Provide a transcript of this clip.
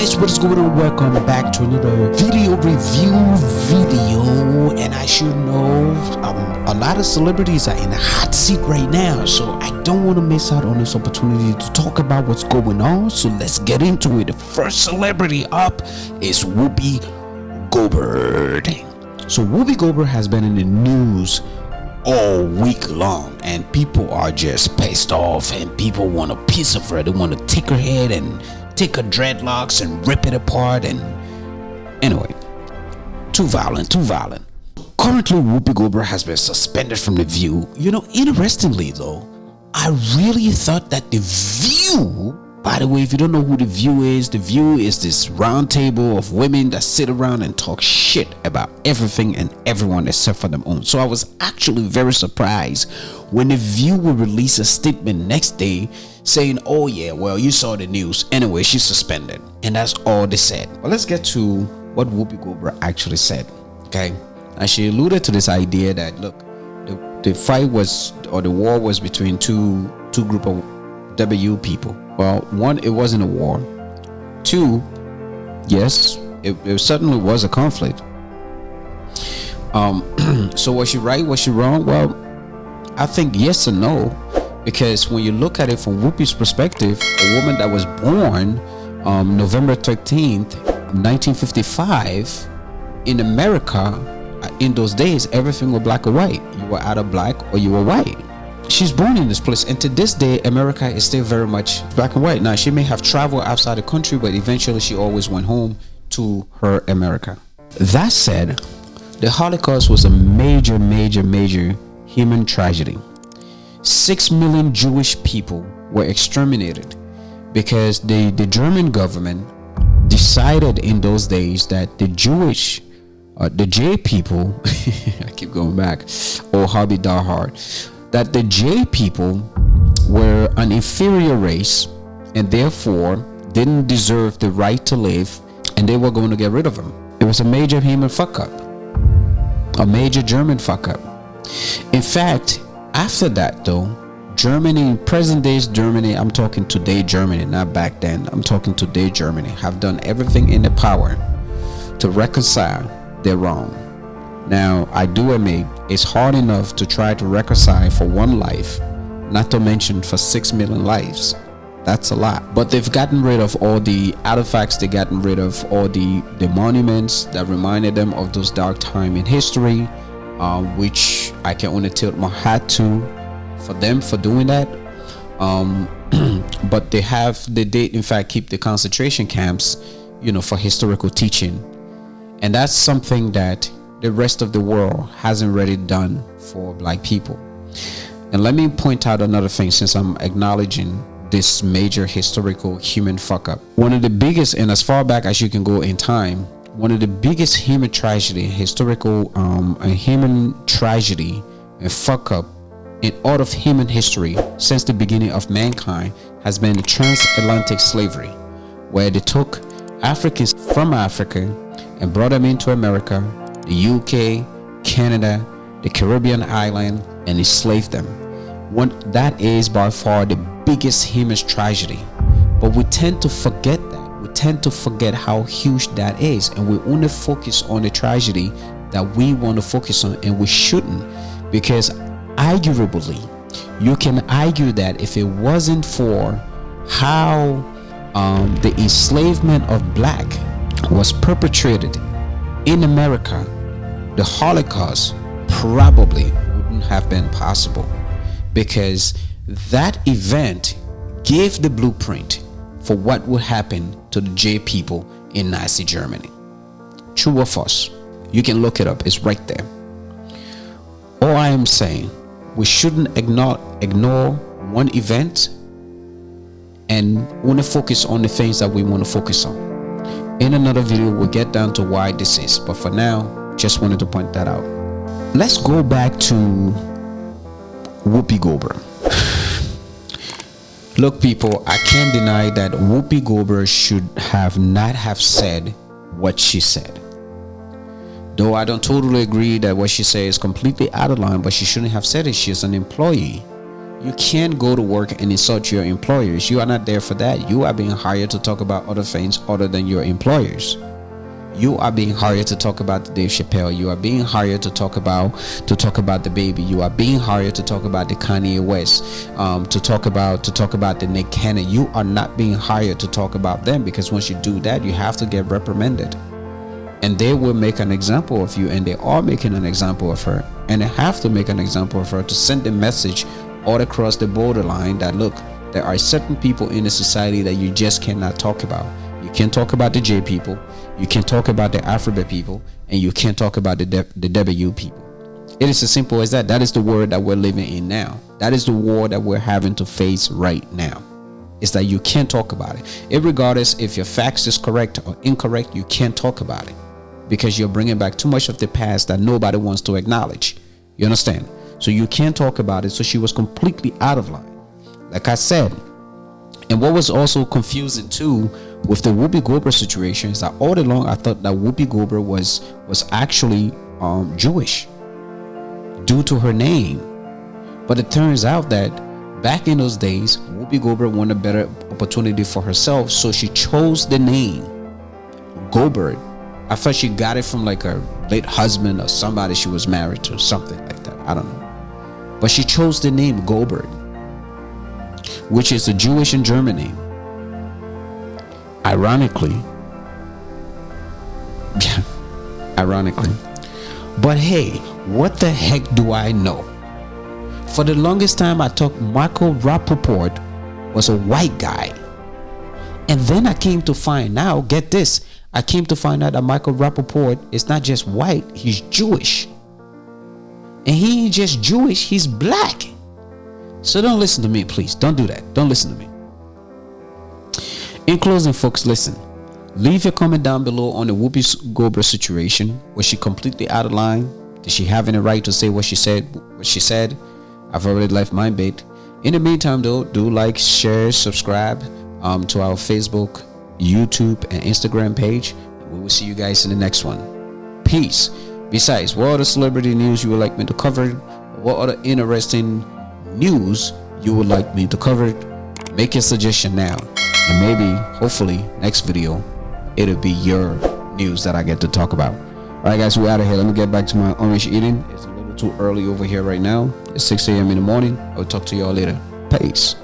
guys, what is going on? Welcome back to another video review video. And as you know, a lot of celebrities are in the hot seat right now, so I don't want to miss out on this opportunity to talk about what's going on. So let's get into it. The first celebrity up is Whoopi Goldberg. So Whoopi Goldberg has been in the news all week long, and people are just pissed off, and people want a piece of her. They want to take her head and take her dreadlocks and rip it apart. And anyway, too violent. Currently, Whoopi Goldberg has been suspended from The View. You know, interestingly though, I really thought that The View, by the way, if you don't know who The View is this round table of women that sit around and talk shit about everything and everyone except for them own. So I was actually very surprised when The View would release a statement next day saying, oh yeah, well, you saw the news. Anyway, she's suspended. And that's all they said. Well, let's get to what Whoopi Goldberg actually said. Okay. And she alluded to this idea that, look, the fight was, or the war was between two group of W people. Well, one, it wasn't a war. Two, yes, it certainly was a conflict. So was she right? Was she wrong? Well, I think yes and no, because when you look at it from Whoopi's perspective, a woman that was born November 13th, 1955 in America, in those days, everything was black or white. You were either black or you were white. She's born in this place, and to this day America is still very much black and white. Now, she may have traveled outside the country, but eventually she always went home to her America. That said, the Holocaust was a major human tragedy. 6 million Jewish people were exterminated because the German government decided in those days that the Jewish the J people I keep going back, or Hobby Dahard, that the J people were an inferior race and therefore didn't deserve the right to live, and they were going to get rid of them. It was a major human fuck up, a major German fuck up. In fact, after that though, Germany, present day's Germany, I'm talking today Germany, not back then, I'm talking today Germany, have done everything in their power to reconcile their wrong. Now, I do admit it's hard enough to try to reconcile for one life, not to mention for 6 million lives. That's a lot. But they've gotten rid of all the artifacts, they've gotten rid of all the monuments that reminded them of those dark times in history, which I can only tilt my hat to for them for doing that. But they did in fact keep the concentration camps, you know, for historical teaching. And that's something that the rest of the world hasn't really done for black people. And let me point out another thing, since I'm acknowledging this major historical human fuck up. One of the biggest, and as far back as you can go in time, one of the biggest human tragedy, historical human tragedy and fuck up in all of human history since the beginning of mankind has been the Transatlantic Slavery, where they took Africans from Africa and brought them into America, the UK, Canada, the Caribbean island, and enslaved them. That is by far the biggest human tragedy. But we tend to forget that. We tend to forget how huge that is, and we only focus on the tragedy that we want to focus on, and we shouldn't, because arguably you can argue that if it wasn't for how the enslavement of black was perpetrated in America, the Holocaust probably wouldn't have been possible, because that event gave the blueprint for what would happen to the J people in Nazi Germany. True or false? You can look it up, it's right there. All I am saying, we shouldn't ignore one event and only focus on the things that we want to focus on. In another video, we'll get down to why this is, but for now, just wanted to point that out. Let's go back to Whoopi Goldberg. Look, people, I can't deny that Whoopi Goldberg should not have said what she said. Though I don't totally agree that what she said is completely out of line, but she shouldn't have said it. She's an employee. You can't go to work and insult your employers. You are not there for that. You are being hired to talk about other things other than your employers. You are being hired to talk about the Dave Chappelle. You are being hired to talk about the baby. You are being hired to talk about the Kanye West, to talk about the Nick Cannon. You are not being hired to talk about them, because once you do that, you have to get reprimanded, and they will make an example of you, and they are making an example of her, and they have to make an example of her to send a message all across the borderline that, look, there are certain people in the society that you just cannot talk about. You can't talk about the J people, you can't talk about the Alphabet people, and you can't talk about the W people. It is as simple as that. That is the world that we're living in now. That is the war that we're having to face right now. It's that you can't talk about it. Regardless if your facts is correct or incorrect, you can't talk about it, because you're bringing back too much of the past that nobody wants to acknowledge. You understand? So you can't talk about it. So she was completely out of line, like I said. And what was also confusing too with the Whoopi Goldberg situation is that all along I thought that Whoopi Goldberg was actually Jewish due to her name. But it turns out that back in those days, Whoopi Goldberg wanted a better opportunity for herself, so she chose the name Goldberg. I thought she got it from like her late husband or somebody she was married to, something like that. I don't know. But she chose the name Goldberg, which is a Jewish and German name. Ironically. But hey, what the heck do I know? For the longest time, I thought Michael Rappaport was a white guy. And then I came to find out, get this, I came to find out that Michael Rappaport is not just white, he's Jewish. And he ain't just Jewish, he's black. So don't listen to me, please. Don't do that. Don't listen to me. In closing, folks, listen. Leave your comment down below on the Whoopi Goldberg situation. Was she completely out of line? Did she have any right to say what she said? I've already left my bit. In the meantime, though, do like, share, subscribe to our Facebook, YouTube, and Instagram page. We will see you guys in the next one. Peace. Besides, what other celebrity news you would like me to cover? What other interesting news you would like me to cover? Make your suggestion now, and maybe, hopefully, next video it'll be your news that I get to talk about. All right, guys, we're out of here. Let me get back to my orange eating. It's a little too early over here right now. It's 6 a.m. in the morning. I'll talk to y'all later. Peace.